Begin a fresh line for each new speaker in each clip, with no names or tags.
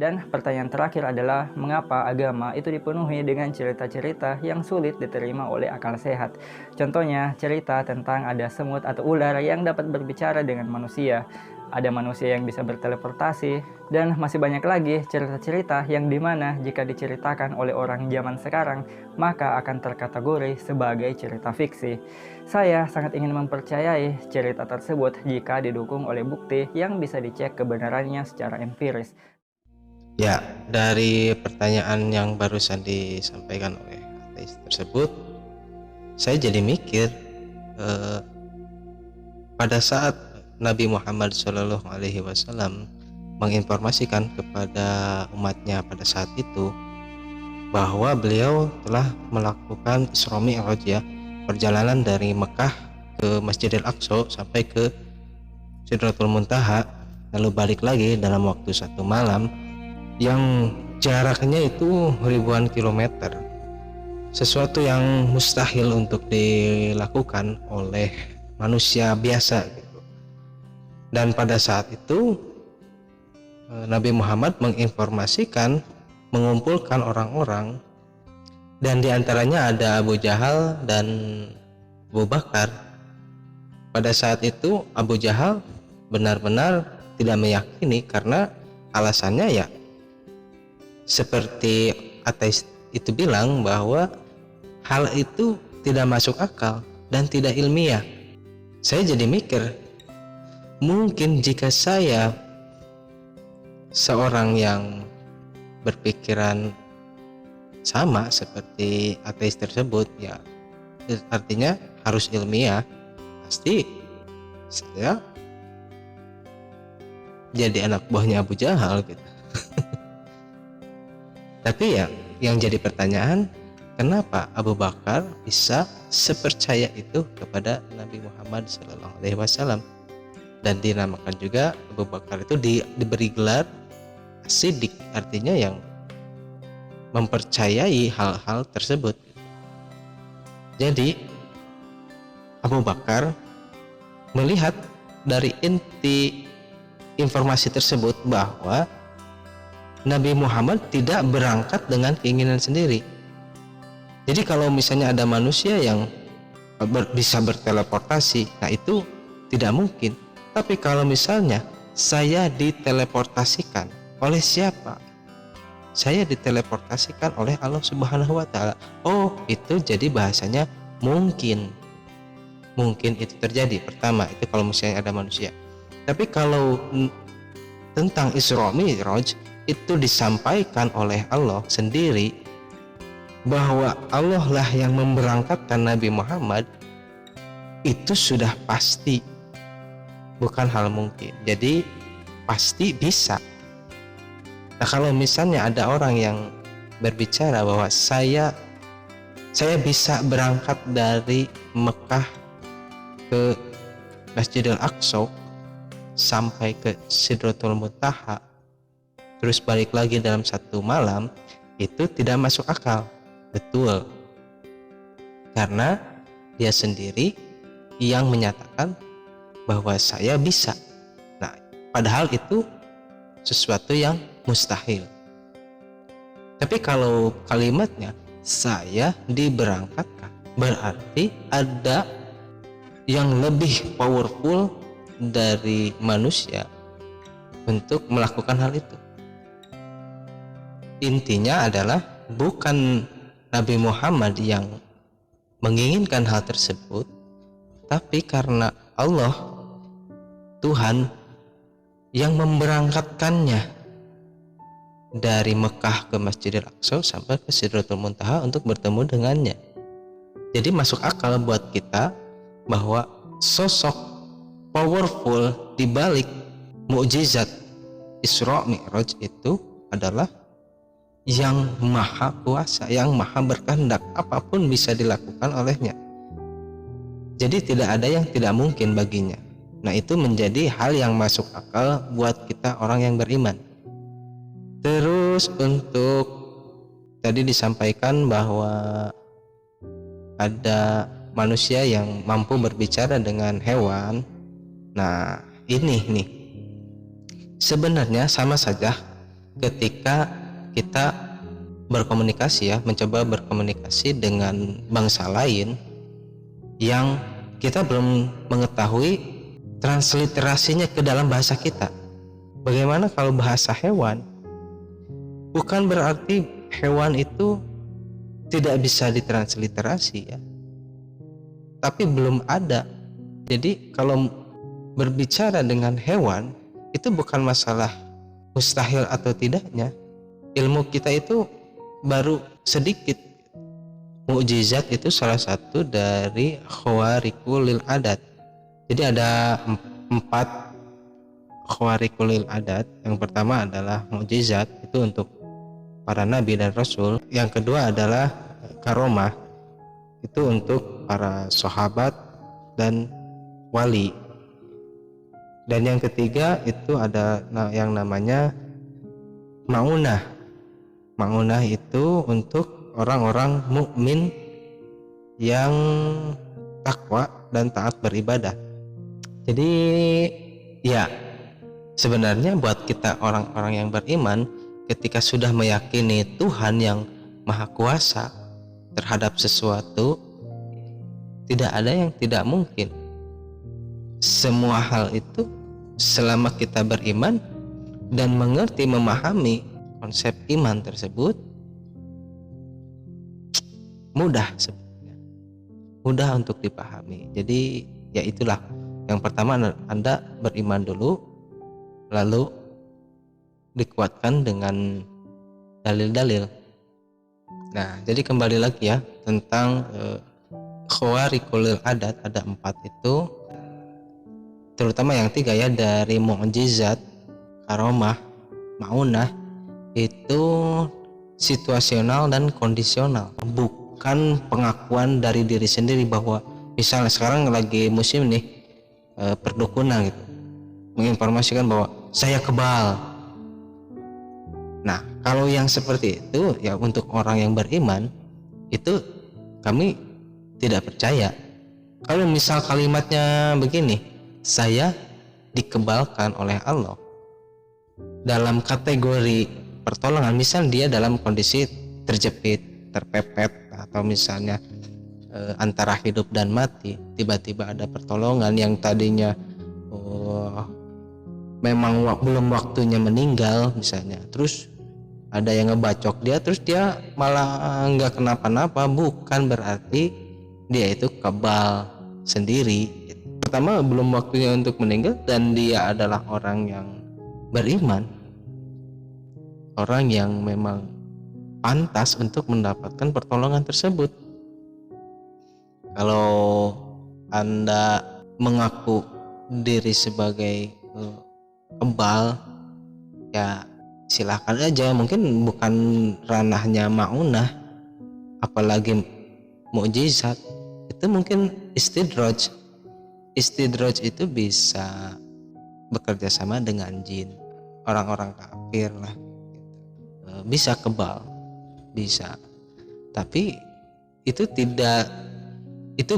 Dan pertanyaan terakhir adalah mengapa agama itu dipenuhi dengan cerita-cerita yang sulit diterima oleh akal sehat. Contohnya cerita tentang ada semut atau ular yang dapat berbicara dengan manusia. Ada manusia yang bisa berteleportasi, dan masih banyak lagi cerita-cerita yang dimana jika diceritakan oleh orang zaman sekarang, maka akan terkategori sebagai cerita fiksi. Saya sangat ingin mempercayai cerita tersebut jika didukung oleh bukti yang bisa dicek kebenarannya secara empiris.
Ya, dari pertanyaan yang barusan disampaikan oleh ateis tersebut, saya jadi mikir eh, pada saat Nabi Muhammad SAW menginformasikan kepada umatnya pada saat itu bahwa beliau telah melakukan Isra Mi'raj, ya, perjalanan dari Mekah ke Masjidil Aqsa sampai ke Sidratul Muntaha, lalu balik lagi dalam waktu 1 malam yang jaraknya itu ribuan kilometer, sesuatu yang mustahil untuk dilakukan oleh manusia biasa gitu. Dan pada saat itu Nabi Muhammad menginformasikan, mengumpulkan orang-orang, dan diantaranya ada Abu Jahal dan Abu Bakar. Pada saat itu Abu Jahal benar-benar tidak meyakini karena alasannya ya seperti ateis itu bilang bahwa hal itu tidak masuk akal dan tidak ilmiah. Saya jadi mikir, mungkin jika saya seorang yang berpikiran sama seperti ateis tersebut, ya artinya harus ilmiah, pasti saya jadi anak buahnya Abu Jahal gitu. Tapi ya yang jadi pertanyaan, kenapa Abu Bakar bisa sepercaya itu kepada Nabi Muhammad SAW, dan dinamakan juga Abu Bakar itu diberi gelar Siddiq, artinya yang mempercayai hal-hal tersebut. Jadi Abu Bakar melihat dari inti informasi tersebut bahwa Nabi Muhammad tidak berangkat dengan keinginan sendiri. Jadi kalau misalnya ada manusia yang bisa berteleportasi, nah itu tidak mungkin. Tapi kalau misalnya saya diteleportasikan oleh siapa? Saya diteleportasikan oleh Allah Subhanahu wa Ta'ala. Oh, itu jadi bahasanya mungkin. Mungkin itu terjadi. Pertama, itu kalau misalnya ada manusia. Tapi kalau tentang Isra Mi'raj, itu disampaikan oleh Allah sendiri bahwa Allah lah yang memberangkatkan Nabi Muhammad, itu sudah pasti, bukan hal mungkin. Jadi pasti bisa. Nah, kalau misalnya ada orang yang berbicara bahwa saya bisa berangkat dari Mekah ke Masjidil Aqsa sampai ke Sidratul Muntaha terus balik lagi dalam 1 malam, itu tidak masuk akal. Betul, karena dia sendiri yang menyatakan bahwa saya bisa. Nah, padahal itu sesuatu yang mustahil. Tapi kalau kalimatnya saya diberangkatkan, berarti ada yang lebih powerful dari manusia untuk melakukan hal itu. Intinya adalah bukan Nabi Muhammad yang menginginkan hal tersebut, tapi karena Allah, Tuhan, yang memberangkatkannya dari Mekah ke Masjidil Aqsa sampai ke Sidratul Muntaha untuk bertemu dengannya. Jadi masuk akal buat kita bahwa sosok powerful di balik mukjizat Isra Mi'raj itu adalah yang maha kuasa, yang maha berkehendak, apapun bisa dilakukan olehnya. Jadi tidak ada yang tidak mungkin baginya. Nah, itu menjadi hal yang masuk akal buat kita orang yang beriman. Terus untuk tadi disampaikan bahwa ada manusia yang mampu berbicara dengan hewan. Nah, ini nih sebenarnya sama saja ketika kita berkomunikasi ya, mencoba berkomunikasi dengan bangsa lain yang kita belum mengetahui transliterasinya ke dalam bahasa kita. Bagaimana kalau bahasa hewan? Bukan berarti hewan itu tidak bisa ditransliterasi ya, tapi belum ada. Jadi kalau berbicara dengan hewan itu bukan masalah mustahil atau tidaknya. Ilmu kita itu baru sedikit. Mukjizat itu salah satu dari khawariqul adat. Jadi ada 4 khawariqul adat. Yang pertama adalah mukjizat, itu untuk para nabi dan rasul. Yang kedua adalah karomah, itu untuk para sahabat dan wali. Dan yang ketiga itu ada yang namanya maunah. Maunah itu untuk orang-orang mukmin yang takwa dan taat beribadah. Jadi ya, sebenarnya buat kita orang-orang yang beriman, ketika sudah meyakini Tuhan yang Maha Kuasa terhadap sesuatu, tidak ada yang tidak mungkin. Semua hal itu selama kita beriman dan mengerti, memahami konsep iman tersebut, mudah sebenarnya, mudah untuk dipahami. Jadi ya itulah, yang pertama Anda beriman dulu, lalu dikuatkan dengan dalil-dalil. Nah, jadi kembali lagi ya tentang khawariqul adat, ada 4 itu, terutama yang 3 ya, dari mukjizat, karomah, maunah, itu situasional dan kondisional, bukan pengakuan dari diri sendiri bahwa misalnya sekarang lagi musim nih perdukunan gitu, menginformasikan bahwa saya kebal. Nah, kalau yang seperti itu ya untuk orang yang beriman itu kami tidak percaya. Kalau misal kalimatnya begini, saya dikebalkan oleh Allah, dalam kategori pertolongan, misal dia dalam kondisi terjepit, terpepet, atau misalnya antara hidup dan mati, tiba-tiba ada pertolongan yang tadinya memang belum waktunya meninggal misalnya, terus ada yang ngebacok dia, terus dia malah nggak kenapa-napa, bukan berarti dia itu kebal sendiri. Pertama, belum waktunya untuk meninggal, dan dia adalah orang yang beriman, orang yang memang pantas untuk mendapatkan pertolongan tersebut. Kalau Anda mengaku diri sebagai kebal, ya silahkan aja, mungkin bukan ranahnya maunah, apalagi mukjizat, itu mungkin istidraj. Istidraj itu bisa bekerja sama dengan jin, orang-orang kafir lah, bisa kebal, bisa, tapi itu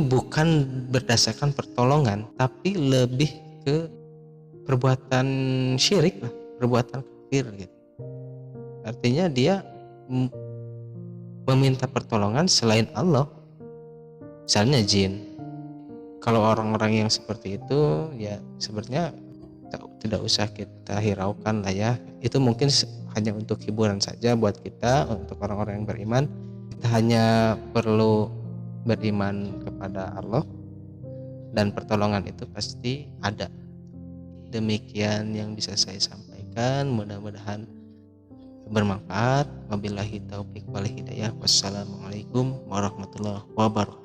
bukan berdasarkan pertolongan, tapi lebih ke perbuatan syirik lah, perbuatan kafir gitu. Artinya dia meminta pertolongan selain Allah, misalnya jin. Kalau orang-orang yang seperti itu ya sebenarnya tidak usah kita hiraukan lah ya, itu mungkin hanya untuk hiburan saja buat kita. Untuk orang-orang yang beriman, kita hanya perlu beriman kepada Allah dan pertolongan itu pasti ada. Demikian yang bisa saya sampaikan, mudah-mudahan bermanfaat. Wabillahi taufik wal hidayah. Wassalamualaikum warahmatullahi wabarakatuh.